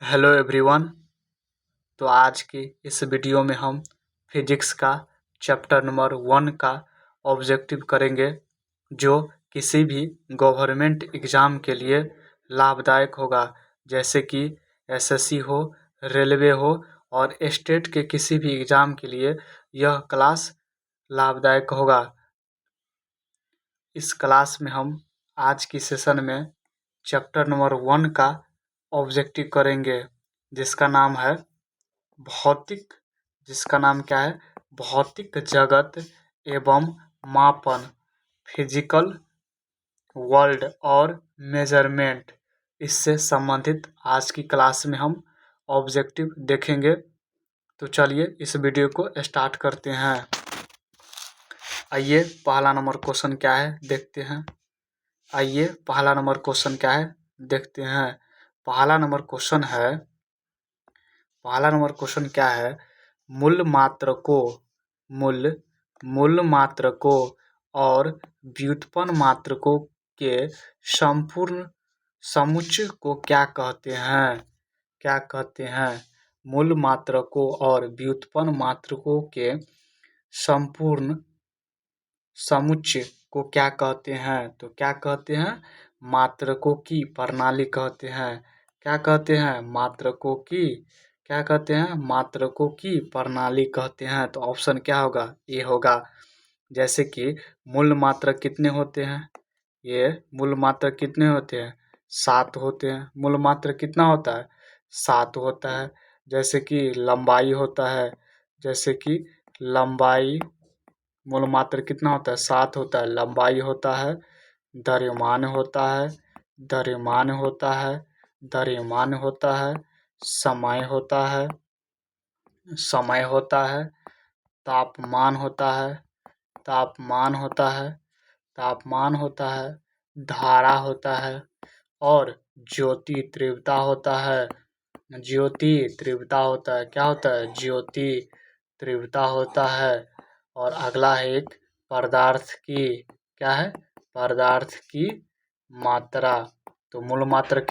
Hello everyone. तो आज की इस वीडियो में हम फिजिक्स का चैप्टर नंबर 1 का ऑब्जेक्टिव करेंगे, जो किसी भी गवर्नमेंट एग्ज़ाम के लिए लाभदायक होगा, जैसे कि एसएससी हो, रेलवे हो और स्टेट के किसी भी एग्ज़ाम के लिए यह क्लास लाभदायक होगा। इस क्लास में हम आज की सेशन में चैप्टर नंबर 1 का ऑब्जेक्टिव करेंगे, जिसका नाम है भौतिक जिसका नाम क्या है भौतिक जगत एवं मापन, फिजिकल वर्ल्ड और मेजरमेंट। इससे संबंधित आज की क्लास में हम ऑब्जेक्टिव देखेंगे। तो चलिए इस वीडियो को स्टार्ट करते हैं। आइए पहला नंबर क्वेश्चन क्या है देखते हैं। पहला नंबर क्वेश्चन क्या है। मूल मात्रकों और व्युत्पन्न मात्रकों के संपूर्ण समुच्चय को क्या कहते हैं। मूल मात्रकों और व्युत्पन्न मात्रकों के संपूर्ण समुच्चय को क्या कहते हैं। तो क्या कहते हैं, मात्रकों की प्रणाली कहते हैं। क्या कहते हैं, मात्रकों की प्रणाली कहते हैं। तो ऑप्शन क्या होगा, ए होगा। जैसे कि मूल मात्रक कितने होते हैं, मूल मात्रक कितने होते हैं, 7 होते हैं। मूल मात्रक कितना होता है, 7 होता है। जैसे कि लंबाई होता है, मूल मात्रक कितना होता है, 7 होता है। लंबाई होता है, द्रव्यमान होता है, समय होता है, तापमान होता है, धारा होता है और ज्योति तीव्रता होता है। क्या होता है, ज्योति तीव्रता होता है। और अगला है एक पदार्थ की मात्रा। तो मूल मात्रक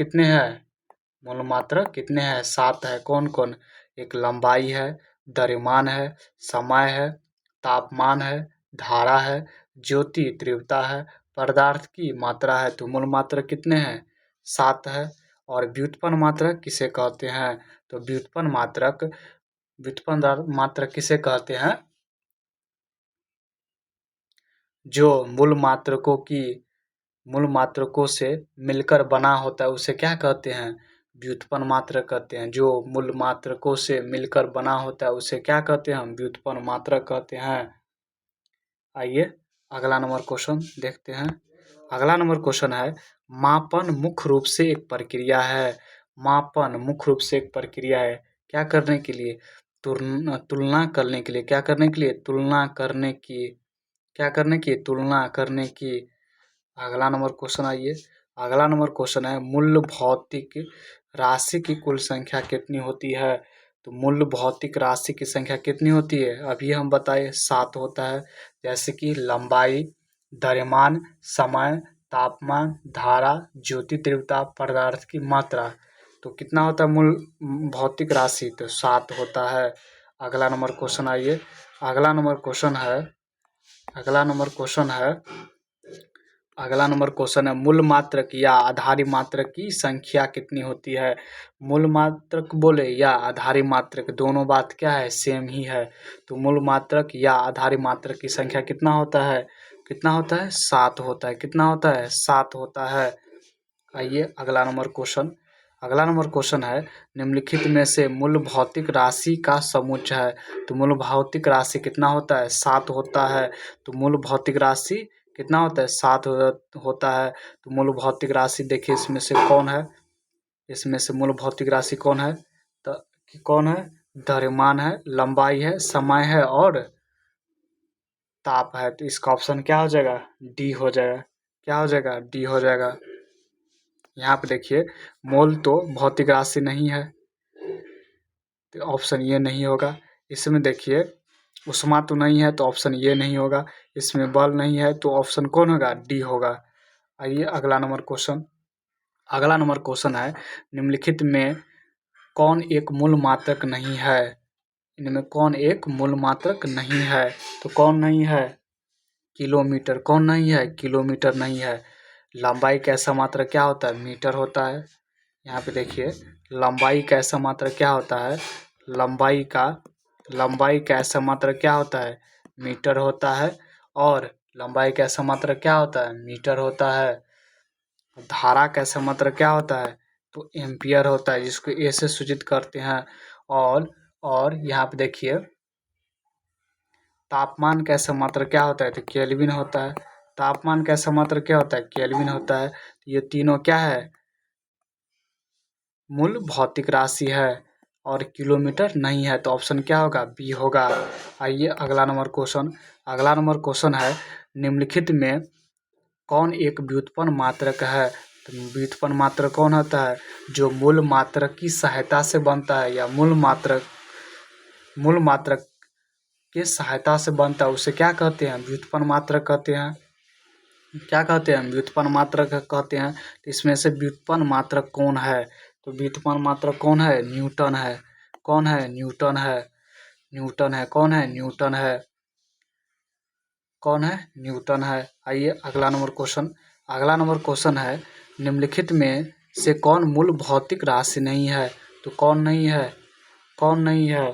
कितने हैं, 7 है। कौन कौन, एक लंबाई है, द्रव्यमान है, समय है, तापमान है, धारा है, ज्योति तीव्रता है, पदार्थ की मात्रा है। तो मूल मात्रक कितने हैं, 7 है। और व्युत्पन्न मात्रक किसे कहते हैं। तो व्युत्पन्न मात्रक किसे कहते हैं, जो मूल मात्रकों से मिलकर बना होता है, उसे क्या कहते हैं, व्युत्पन्न मात्रक कहते हैं। जो मूल मात्रकों से मिलकर बना होता है उसे क्या कहते हैं, हम व्युत्पन्न मात्रक कहते हैं। आइए अगला नंबर क्वेश्चन देखते हैं। अगला नंबर क्वेश्चन है, मापन मुख्य रूप से एक प्रक्रिया है। क्या करने के लिए, तुलना करने के लिए। तुलना करने की। अगला नंबर क्वेश्चन है, मूल भौतिक राशि की कुल संख्या कितनी होती है। तो मूल भौतिक राशि की संख्या कितनी होती है, अभी हम बताए 7 होता है। जैसे कि लंबाई, द्रव्यमान, समय, तापमान, धारा, ज्योति तीव्रता, पदार्थ की मात्रा। तो कितना होता है मूल भौतिक राशि, तो 7 होता है। अगला नंबर क्वेश्चन है, मूल मात्रक या आधारी मात्रक की संख्या कितनी होती है। मूल मात्रक बोले या आधारी मात्रक, दोनों बात क्या है, सेम ही है। तो मूल मात्रक या आधारी मात्रक की संख्या कितना होता है, 7 होता है। कितना होता है, 7 होता है। आइए अगला नंबर क्वेश्चन है, निम्नलिखित में से मूल भौतिक राशि का समुच्चय है। तो मूल भौतिक राशि कितना होता है, 7 होता है। तो मूल भौतिक राशि कितना होता है, 7 होता है। तो मूल भौतिक राशि देखिए, इसमें से मूल भौतिक राशि कौन है, तो कौन है, द्रव्यमान है, लंबाई है, समय है और ताप है। तो इसका ऑप्शन क्या हो जाएगा, डी हो जाएगा। क्या हो जाएगा, डी हो जाएगा। यहाँ पे देखिए, मोल तो भौतिक राशि नहीं है, तो ऑप्शन ये नहीं होगा। इसमें देखिए उष्मा तो नहीं है, तो ऑप्शन ये नहीं होगा। इसमें बल नहीं है, तो ऑप्शन कौन होगा, डी होगा। आइए अगला नंबर क्वेश्चन है, निम्नलिखित में कौन एक मूल मात्रक नहीं है? इनमें कौन एक मूल मात्रक नहीं है? तो कौन नहीं है? किलोमीटर। कौन नहीं है? किलोमीटर नहीं है। लंबाई का ऐसा मात्रक क्या होता है? मीटर होता है। यहाँ पे देखिए, लंबाई का ऐसा मात्रक क्या होता है? लंबाई का ऐसा मात्रक क्या होता है? मीटर होता है। और लंबाई का ऐसा मात्रक क्या होता है? मीटर होता है। धारा का ऐसा मात्रक क्या होता है? तो एम्पियर होता है, जिसको ए से सूचित करते हैं। और यहाँ पे देखिए, तापमान का ऐसा मात्रक क्या होता है? तो केल्विन होता है। तापमान का ऐसा मात्रक क्या होता है? केल्विन होता है। तो ये तीनों क्या है? मूल भौतिक राशि है। और किलोमीटर नहीं है, तो ऑप्शन क्या होगा? बी होगा। आइए अगला नंबर क्वेश्चन है, निम्नलिखित में कौन एक व्युत्पन्न मात्रक है? तो व्युत्पन्न मात्रक कौन होता है? जो मूल मात्रक की सहायता से बनता है, या मूल मात्रक के सहायता से बनता है, उसे क्या कहते हैं? व्युत्पन्न मात्रक कहते हैं। क्या कहते हैं? व्युत्पन्न मात्रक कहते हैं। तो इसमें से व्युत्पन्न मात्रक कौन है? तो व्युत्पन्न मात्रक कौन है? न्यूटन है। कौन है? न्यूटन है। न्यूटन है। कौन है? न्यूटन है। कौन है? न्यूटन है। आइए अगला नंबर क्वेश्चन है, निम्नलिखित में से कौन मूल भौतिक राशि नहीं है? तो कौन नहीं है? कौन नहीं है?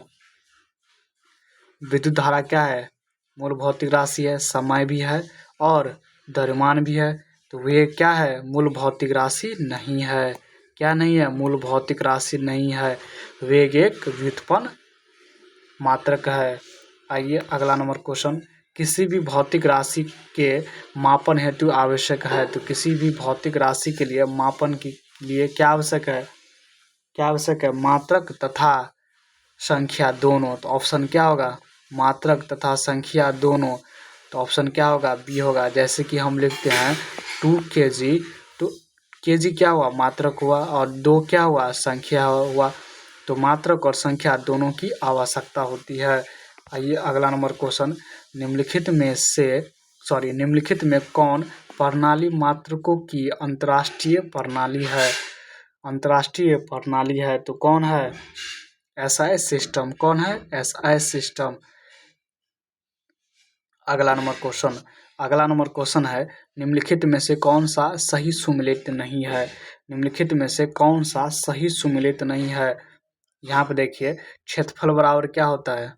विद्युत धारा क्या है? मूल भौतिक राशि है। समय भी है और द्रव्यमान भी है। तो वे क्या है? मूल भौतिक राशि नहीं है। क्या नहीं है? मूल भौतिक राशि नहीं है। वेग एक व्युत्पन्न मात्रक है। आइए अगला नंबर क्वेश्चन, किसी भी भौतिक राशि के मापन हेतु आवश्यक है। तो किसी भी भौतिक राशि के लिए मापन के लिए क्या आवश्यक है? क्या आवश्यक है? मात्रक तथा संख्या दोनों। तो ऑप्शन क्या होगा? मात्रक तथा संख्या दोनों। तो ऑप्शन क्या होगा? बी होगा। जैसे कि हम लिखते हैं 2 kg, तो kg क्या हुआ? मात्रक हुआ, और 2 क्या हुआ? संख्या हुआ। तो मात्रक और संख्या दोनों की आवश्यकता होती है। आइए अगला नंबर क्वेश्चन, निम्नलिखित में कौन प्रणाली मात्रकों की अंतर्राष्ट्रीय प्रणाली है? अंतर्राष्ट्रीय प्रणाली है, तो कौन है? SI system. कौन है? SI system. अगला नंबर क्वेश्चन है, निम्नलिखित में से कौन सा सही सुमेलित नहीं है? निम्नलिखित में से कौन सा सही सुमेलित नहीं है? यहाँ पे देखिए, क्षेत्रफल बराबर क्या होता है?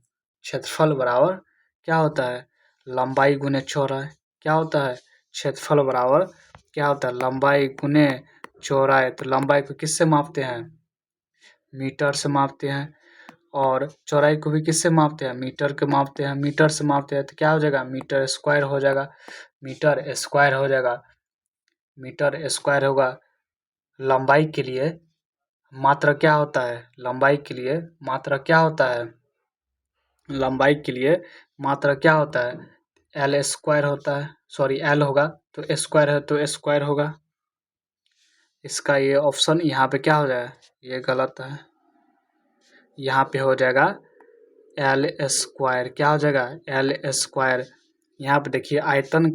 क्षेत्रफल बराबर क्या होता है? लंबाई गुने चौड़ाई। क्या होता है? क्षेत्रफल बराबर क्या होता है? लंबाई गुने चौड़ाई। तो लंबाई को किससे मापते हैं? मीटर से मापते हैं। और चौड़ाई को भी किससे मापते हैं? मीटर के मापते हैं। मीटर से मापते हैं तो क्या हो जाएगा? मीटर स्क्वायर हो जाएगा। मीटर स्क्वायर हो जाएगा। मीटर स्क्वायर होगा। लंबाई के लिए मात्रा क्या होता है? लंबाई के लिए मात्रा क्या होता है? लंबाई के लिए मात्रा क्या होता है? एल स्क्वायर होता है। सॉरी, एल होगा, तो स्क्वायर है तो स्क्वायर होगा। इसका ये ऑप्शन यहाँ पे क्या हो जाएगा? ये गलत है। यहाँ पे हो जाएगा एल स्क्वायर। क्या हो जाएगा? L square. यहाँ पे देखिए, आयतन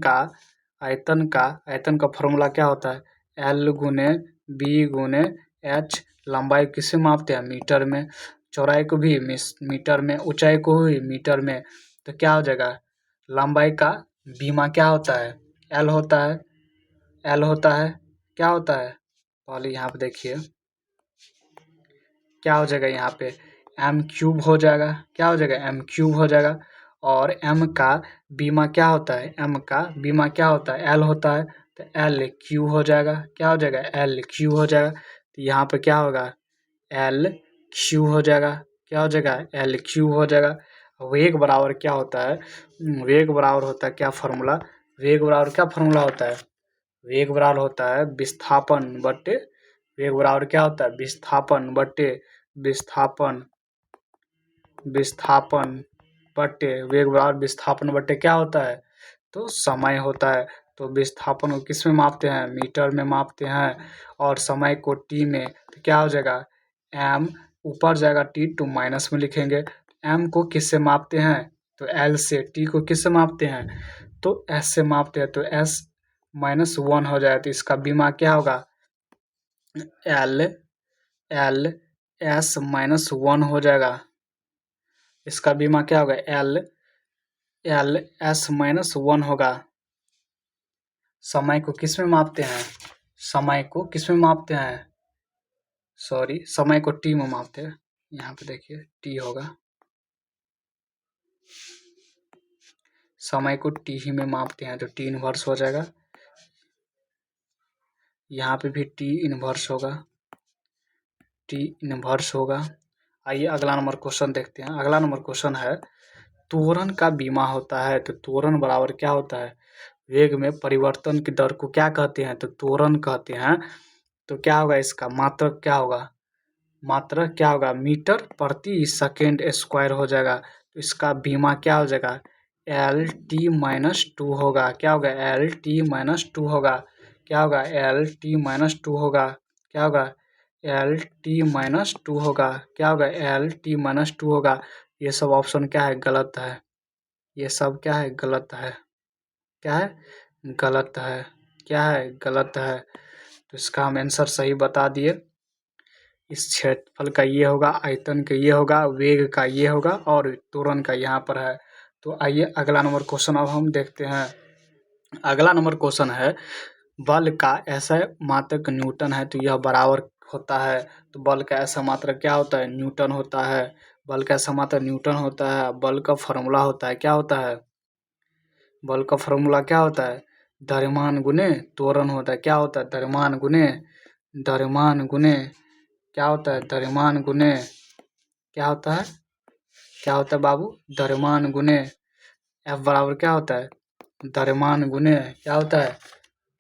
का फॉर्मूला क्या होता है? एल गुने बी गुने एच। लंबाई किससे मापते हैं? मीटर में। चौड़ाई को भी मीटर में, ऊंचाई को भी मीटर में। तो क्या हो जाएगा? लंबाई का बीमा क्या होता है? एल होता है। एल होता है। क्या होता है? पहले यहाँ पे देखिए, क्या हो जाएगा? यहाँ पे एम क्यूब हो जाएगा। क्या हो जाएगा? एम क्यूब हो जाएगा। और एम का बीमा क्या होता है? एम का बीमा क्या होता है? एल होता है। तो एल क्यूब हो जाएगा। क्या हो जाएगा? एल क्यूब हो जाएगा। तो यहाँ पे क्या होगा? एल क्यूब हो जाएगा। क्या हो जाएगा? एल क्यूब हो जाएगा। वेग बराबर क्या होता है? वेग बराबर होता है क्या फॉर्मूला? वेग बराबर क्या फॉर्मूला होता है? वेग बराबर होता है विस्थापन बटे, वेग बराबर क्या होता है? विस्थापन बटे विस्थापन विस्थापन बटे वेग बराबर विस्थापन बटे क्या होता है? तो समय होता है। तो विस्थापन को किस में मापते हैं? मीटर में मापते हैं। और समय को टी में। तो क्या हो जाएगा? एम ऊपर जाएगा, टी टू माइनस में लिखेंगे। एम को किससे मापते हैं? तो एल से। टी को किससे मापते हैं? तो एस से मापते हैं। तो एस -1 हो जाए, तो इसका बीमा क्या होगा? L L S minus one हो जाएगा। इसका बीमा क्या होगा, एल एस माइनस वन होगा। समय को किस में मापते हैं, समय को किस में मापते हैं, सॉरी समय को टी में मापते हैं। यहाँ पे देखिए टी होगा, समय को टी ही में मापते हैं तो टी इनवर्स हो जाएगा। यहाँ पे भी टी इनवर्स होगा, टी इनवर्स होगा। आइए अगला नंबर क्वेश्चन देखते हैं। अगला नंबर क्वेश्चन है, त्वरण का बीमा होता है तो त्वरण बराबर क्या होता है, वेग में परिवर्तन की दर को क्या कहते हैं, तो त्वरण कहते हैं। तो क्या होगा इसका मात्रक, क्या होगा मात्रक, क्या होगा मीटर प्रति सेकेंड स्क्वायर हो जाएगा। तो इसका बीमा क्या हो जाएगा, एल टी माइनस टू होगा। क्या होगा, एल टी माइनस टू होगा। क्या होगा, एल टी माइनस टू होगा। क्या होगा, एल टी माइनस टू होगा। क्या होगा, एल टी माइनस टू होगा। ये सब ऑप्शन क्या है, गलत है। ये सब क्या है, गलत है। क्या है, गलत है। क्या है, गलत है। तो इसका हम आंसर सही बता दिए। इस क्षेत्रफल का ये होगा, आयतन का ये होगा, वेग का ये होगा और त्वरण का यहाँ पर है। तो आइए अगला नंबर क्वेश्चन अब हम देखते हैं। अगला नंबर क्वेश्चन है, बल का ऐसा मात्रक न्यूटन है तो यह बराबर होता है। तो बल का ऐसा मात्रक क्या होता है, न्यूटन होता है। बल का ऐसा मात्रक न्यूटन होता है। बल का फॉर्मूला होता है, क्या होता है, बल का फॉर्मूला क्या होता है, द्रव्यमान गुने त्वरण होता है। क्या होता है, द्रव्यमान गुने क्या होता है, द्रव्यमान गुने क्या होता है, क्या होता है बाबू, द्रव्यमान गुने एफ बराबर क्या होता है, द्रव्यमान गुने क्या होता है,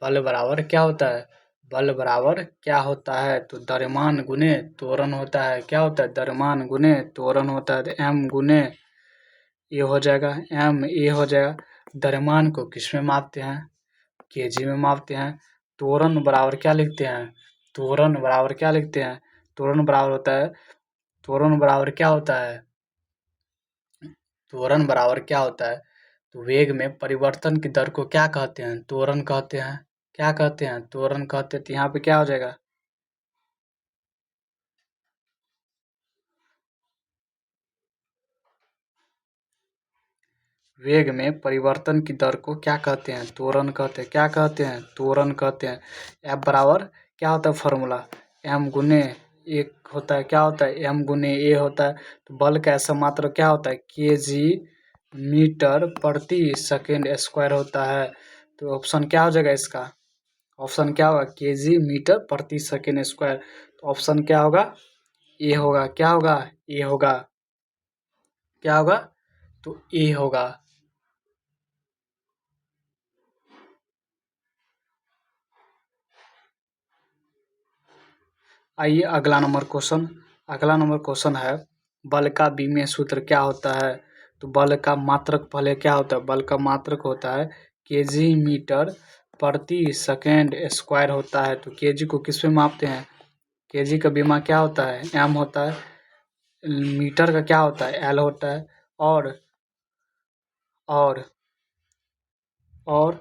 बल बराबर क्या होता है, बल बराबर क्या होता है, तो द्रव्यमान गुने त्वरण होता है। क्या होता है, द्रव्यमान गुने त्वरण होता है। तो एम गुने ए हो जाएगा, एम ए हो जाएगा। द्रव्यमान को किस में मापते हैं, केजी में मापते हैं। त्वरण बराबर क्या लिखते हैं, त्वरण बराबर क्या लिखते हैं, त्वरण बराबर होता है, त्वरण बराबर क्या होता है, त्वरण बराबर क्या होता है, तो वेग में परिवर्तन की दर को क्या कहते हैं, त्वरण कहते हैं। क्या कहते हैं, त्वरण कहते हैं। तो यहाँ पे क्या हो जाएगा, वेग में परिवर्तन की दर को क्या कहते हैं, त्वरण कहते हैं। क्या कहते हैं, त्वरण कहते हैं। एफ बराबर क्या होता है फॉर्मूला, एम गुने एक होता है। क्या होता है, एम गुने ए होता है। तो बल का ऐसा मात्रा क्या होता है, के जी मीटर प्रति सेकेंड स्क्वायर होता है। तो ऑप्शन क्या हो जाएगा इसका, ऑप्शन क्या होगा, के जी मीटर प्रति सेकेंड स्क्वायर। तो ऑप्शन क्या होगा, ए होगा। क्या होगा, ए होगा। क्या होगा, तो ए होगा। आइए अगला नंबर क्वेश्चन। अगला नंबर क्वेश्चन है, बल का विमीय सूत्र क्या होता है। तो बल का मात्रक पहले क्या होता है, बल का मात्रक होता है केजी मीटर प्रति सेकेंड स्क्वायर होता है। तो केजी को किस में मापते हैं, केजी का बीमा क्या होता है, एम होता है। मीटर का क्या होता है, एल होता है। और और और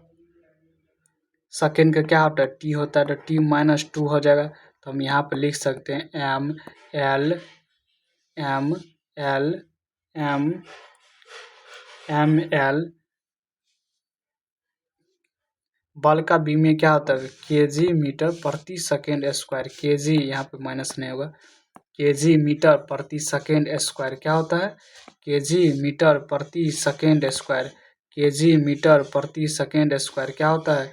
सेकेंड का क्या होता है, टी होता है। तो टी माइनस टू हो जाएगा। तो हम यहाँ पे लिख सकते हैं M L M L M M L. बल का विमीय क्या होता है, केजी मीटर प्रति सेकेंड स्क्वायर। केजी यहाँ पे माइनस नहीं होगा, केजी मीटर प्रति सेकेंड स्क्वायर क्या होता है, केजी मीटर प्रति सेकेंड स्क्वायर। केजी मीटर प्रति सेकेंड स्क्वायर क्या होता है,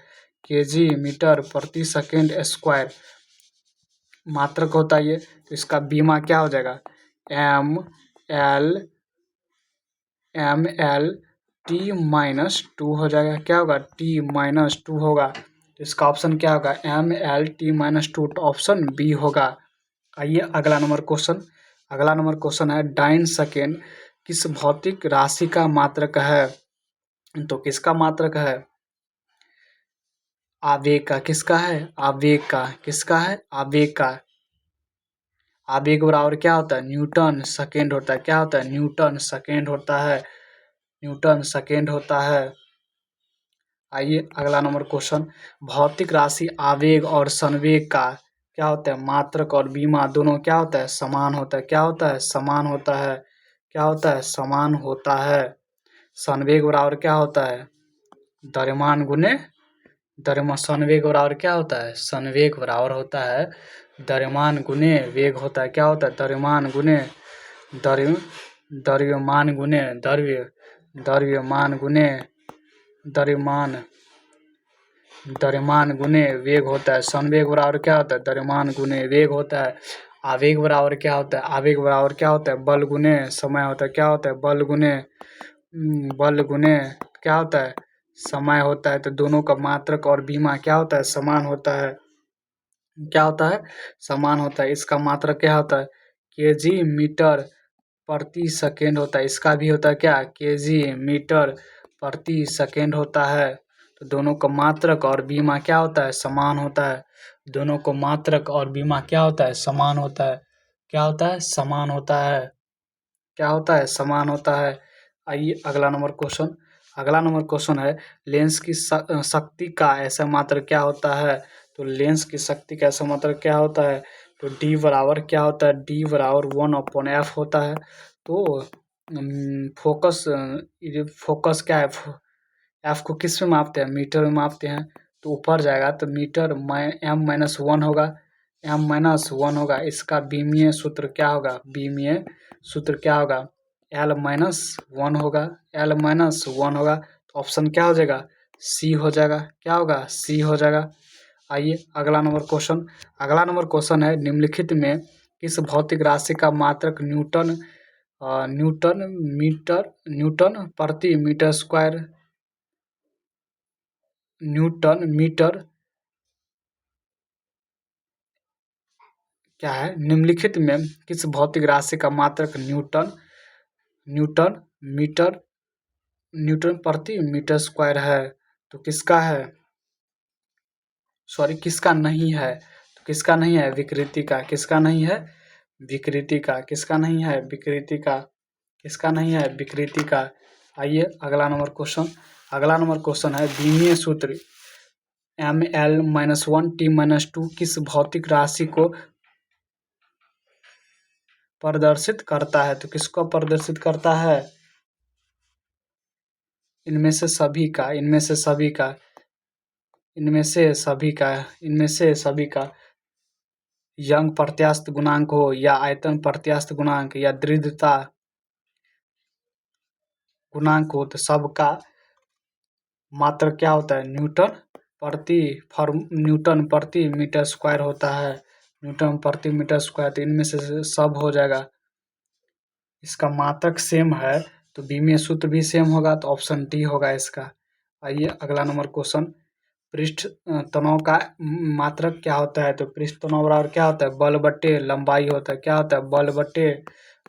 केजी मीटर प्रति सेकेंड स्क्वायर मात्रक होता है ये। तो इसका बीमा क्या हो जाएगा, M L M L T minus two हो जाएगा। क्या होगा, टी माइनस टू होगा। तो इसका ऑप्शन क्या होगा, M L T minus two. तो ऑप्शन बी होगा। आइए अगला नंबर क्वेश्चन। अगला नंबर क्वेश्चन है, डाइन सेकेंड किस भौतिक राशि का मात्रक है। तो किसका मात्रक है, आवेग का। किसका है, आवेग का। किसका है, आवेग का। आवेग बराबर क्या होता है, न्यूटन सेकेंड होता है। क्या होता है, न्यूटन सेकेंड होता है। न्यूटन सेकेंड होता है। आइए अगला नंबर क्वेश्चन, भौतिक राशि आवेग और संवेग का क्या होता है, मात्रक और बीमा दोनों क्या होता है, समान होता है। क्या होता है, समान होता है। क्या होता है, समान होता है। संवेग बराबर क्या होता है, द्रव्यमान गुने संवेग बराबर क्या होता है, संवेग बराबर होता है द्रव्यमान गुने वेग होता है। क्या होता है, द्रव्यमान गुने द्रव्य द्रव्यमान गुने द्रव्यमान गुने द्रव्यमान द्रव्यमान गुने वेग होता है। संवेग बराबर क्या होता है, द्रव्यमान गुने वेग होता है। आवेग बराबर क्या होता है, आवेग बराबर क्या होता है, बल गुने समय होता है। क्या होता है, बल गुने क्या होता है, समय होता है। तो दोनों का मात्रक और बीमा क्या होता है, समान होता है। क्या होता है, समान होता है। इसका मात्रक क्या होता है, केजी मीटर प्रति सेकेंड होता है। इसका भी होता है क्या, केजी मीटर प्रति सेकेंड होता है। तो दोनों का मात्रक और बीमा क्या होता है, समान होता है। दोनों को मात्रक और बीमा क्या होता है, समान होता है। क्या होता है, समान होता है। क्या होता है, समान होता है। आइए अगला नंबर क्वेश्चन। अगला नंबर क्वेश्चन है, लेंस की शक्ति का ऐसा मात्रक क्या होता है। तो लेंस की शक्ति का ऐसा मात्रक क्या होता है, तो डी बराबर क्या होता है, डी बराबर 1/f होता है। तो फोकस फोकस क्या है, एफ को किस में मापते हैं, मीटर में मापते हैं। तो ऊपर जाएगा तो मीटर m-1 होगा, m-1 होगा। इसका बीमीय सूत्र क्या होगा, बीमीय सूत्र क्या होगा, l-1 होगा, l-1 होगा। तो ऑप्शन क्या हो जाएगा, सी हो जाएगा। क्या होगा, सी हो जाएगा। आइए अगला नंबर क्वेश्चन। अगला नंबर क्वेश्चन है, निम्नलिखित में किस भौतिक राशि का मात्रक न्यूटन प्रति मीटर स्क्वायर, न्यूटन मीटर क्या है, निम्नलिखित में किस भौतिक राशि का मात्रक न्यूटन मीटर न्यूटन प्रति मीटर स्क्वायर है। तो किसका है, सॉरी किसका नहीं है, तो किसका नहीं है, विकृति का। किसका नहीं है, विकृति का। किसका नहीं है, विकृति का। किसका नहीं है, विकृति का। आइए अगला नंबर क्वेश्चन। अगला नंबर क्वेश्चन है, बीमीय सूत्र ml-1t-2 किस भौतिक राशि को प्रदर्शित करता है। तो किसको प्रदर्शित करता है, इनमें से सभी का, इनमें से सभी का, इनमें से सभी का, इनमें से सभी का। यंग प्रत्यास्थ गुणांक हो या आयतन प्रत्यास्थ गुणांक या दृढ़ता गुणांक हो, तो सबका मात्र क्या होता है, न्यूटन प्रति मीटर स्क्वायर होता है। न्यूटन प्रति मीटर स्क्वायर। तो इनमें से सब हो जाएगा। इसका मात्रक सेम है तो बीमीय सूत्र भी सेम होगा, तो ऑप्शन डी होगा इसका। आइए अगला नंबर क्वेश्चन। पृष्ठ तनाव का मात्रक क्या होता है। तो पृष्ठ तनाव बराबर क्या होता है, बल बट्टे लंबाई होता है। क्या होता है, बल बट्टे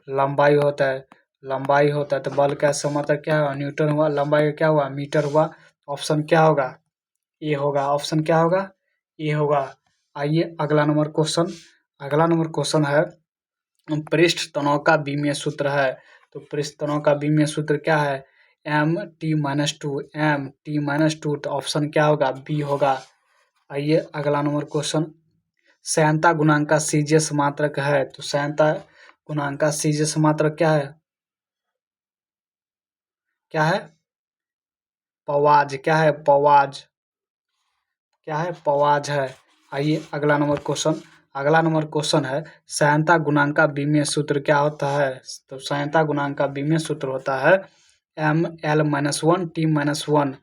लंबाई होता है। लंबाई होता है तो बल का मात्रक क्या हुआ, न्यूटन हुआ। लंबाई क्या हुआ, मीटर हुआ। ऑप्शन क्या होगा, ए होगा। ऑप्शन क्या होगा, ए होगा। आइए अगला नंबर क्वेश्चन। अगला नंबर क्वेश्चन है, पृष्ठ तनाव का बीमीय सूत्र है। तो पृष्ठ तनाव का बीमीय सूत्र क्या है, m-2 m-2। तो ऑप्शन क्या होगा, बी होगा। आइए अगला नंबर क्वेश्चन। श्यानता गुणांक का सीजीएस मात्रक है। तो श्यानता गुणांक का सीजीएस मात्रक क्या है, क्या है, पवाज। क्या है, पवाज। क्या है, पवाज है। आइए अगला नंबर क्वेश्चन। अगला नंबर क्वेश्चन है, श्यानता गुणांक का बीमीय सूत्र क्या होता है। तो श्यानता गुणांक का बीमीय सूत्र होता है m-l-1t-1।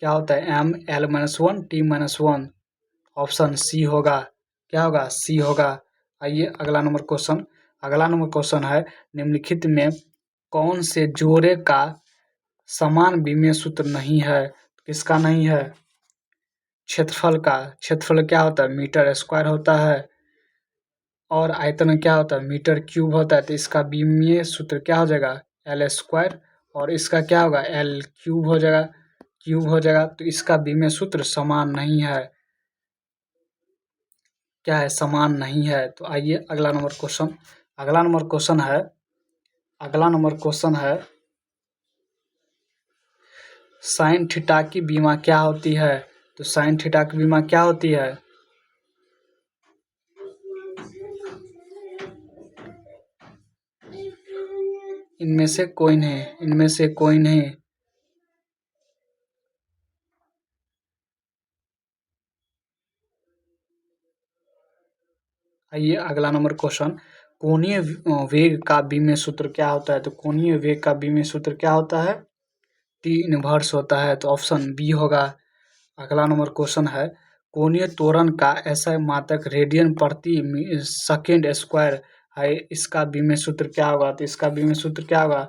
क्या होता है, m-l-1t-1। ऑप्शन सी होगा। क्या होगा, सी होगा। आइए अगला नंबर क्वेश्चन। अगला नंबर क्वेश्चन है, निम्नलिखित में कौन से जोड़े का समान बीमीय सूत्र नहीं है। किसका नहीं है, क्षेत्रफल का। क्षेत्रफल क्या होता है, मीटर स्क्वायर होता है। और आयतन क्या होता है, मीटर क्यूब होता है। तो इसका बीमीय सूत्र क्या हो जाएगा, एल स्क्वायर। और इसका क्या होगा, एल क्यूब हो जाएगा, क्यूब हो जाएगा। तो इसका बीमीय सूत्र समान नहीं है। क्या है, समान नहीं है। तो आइए अगला नंबर क्वेश्चन। अगला नंबर क्वेश्चन है, अगला नंबर क्वेश्चन है, साइन थीटा की बीमा क्या होती है। तो साइन थीटा की बीमा क्या होती है, इनमें से कोई नहीं, इनमें से कोई नहीं। आइए अगला नंबर क्वेश्चन, कोणीय वेग का विमीय सूत्र क्या होता है? तो कोणीय वेग का विमीय सूत्र क्या होता है? टी इनवर्स होता है, तो ऑप्शन बी होगा। अगला नंबर क्वेश्चन है, कोणीय त्वरण का ऐसा मात्रक रेडियन प्रति सेकेंड स्क्वायर है, इसका विमीय सूत्र क्या होगा? तो इसका विमीय सूत्र क्या होगा?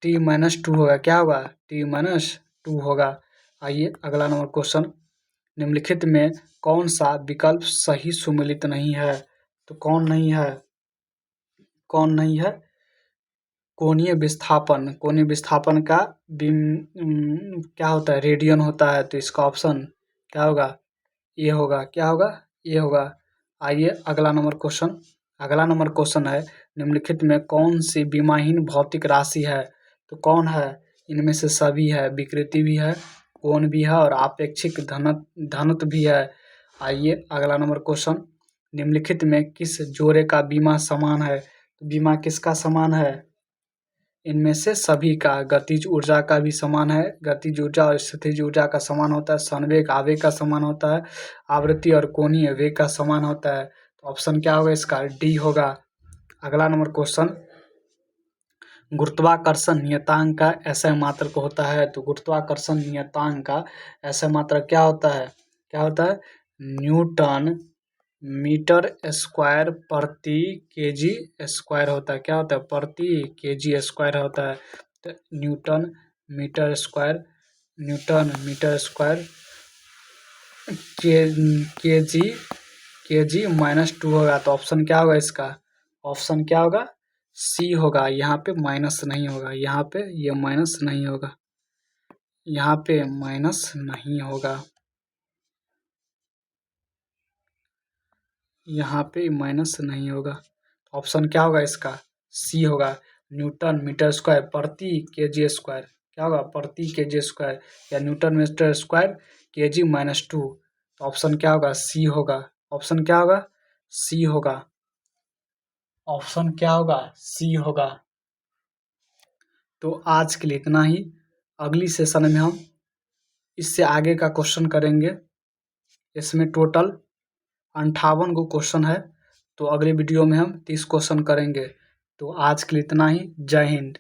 t-2 होगा। क्या होगा? t-2 होगा। आइए अगला नंबर क्वेश्चन, निम्नलिखित में कौन सा विकल्प सही सुमेलित नहीं है? तो कौन नहीं है? कौन नहीं है? कोणीय विस्थापन, कोणीय विस्थापन का क्या होता है? रेडियन होता है, तो इसका ऑप्शन क्या होगा? ये होगा। क्या होगा? ये होगा। आइए अगला नंबर क्वेश्चन, अगला नंबर क्वेश्चन है, निम्नलिखित में कौन सी विमाहीन भौतिक राशि है? तो कौन है? इनमें से सभी है, विकृति भी है, कोण भी है और आपेक्षिक घनत्व भी है। आइए अगला नंबर क्वेश्चन, निम्नलिखित में किस जोड़े का बीमा समान है? तो बीमा किसका समान है? इनमें से सभी का। गतिज ऊर्जा का भी समान है, गतिज ऊर्जा और स्थितिज ऊर्जा का समान होता है, संवेग आवेग का समान होता है, आवृत्ति और कोणीय वेग का समान होता है। तो ऑप्शन क्या होगा इसका? डी होगा। अगला नंबर क्वेश्चन, गुरुत्वाकर्षण नियतांक का ऐसा मात्रक होता है? तो गुरुत्वाकर्षण नियतांक का ऐसा मात्रक क्या होता है? क्या होता है? न्यूटन मीटर स्क्वायर प्रति केजी स्क्वायर होता है। क्या होता है? प्रति केजी स्क्वायर होता है। तो newton metre square, newton metre square KG KG -2 होगा। तो ऑप्शन क्या होगा इसका? ऑप्शन क्या होगा? सी होगा। यहाँ पे माइनस नहीं होगा, यहाँ पे ये माइनस नहीं होगा, यहाँ पे माइनस नहीं होगा, यहाँ पे माइनस नहीं होगा। ऑप्शन क्या होगा इसका? सी होगा। न्यूटन मीटर स्क्वायर प्रति केजी स्क्वायर। क्या होगा? प्रति केजी स्क्वायर या न्यूटन मीटर स्क्वायर केजी -2। तो ऑप्शन क्या होगा? सी होगा। ऑप्शन क्या होगा? सी होगा। ऑप्शन क्या होगा? सी होगा। तो आज के लिए इतना ही। अगली सेशन में हम इससे आगे का क्वेश्चन करेंगे। इसमें टोटल 58 गो क्वेश्चन है, तो अगले वीडियो में हम 30 क्वेश्चन करेंगे। तो आज के लिए इतना ही। जय हिंद।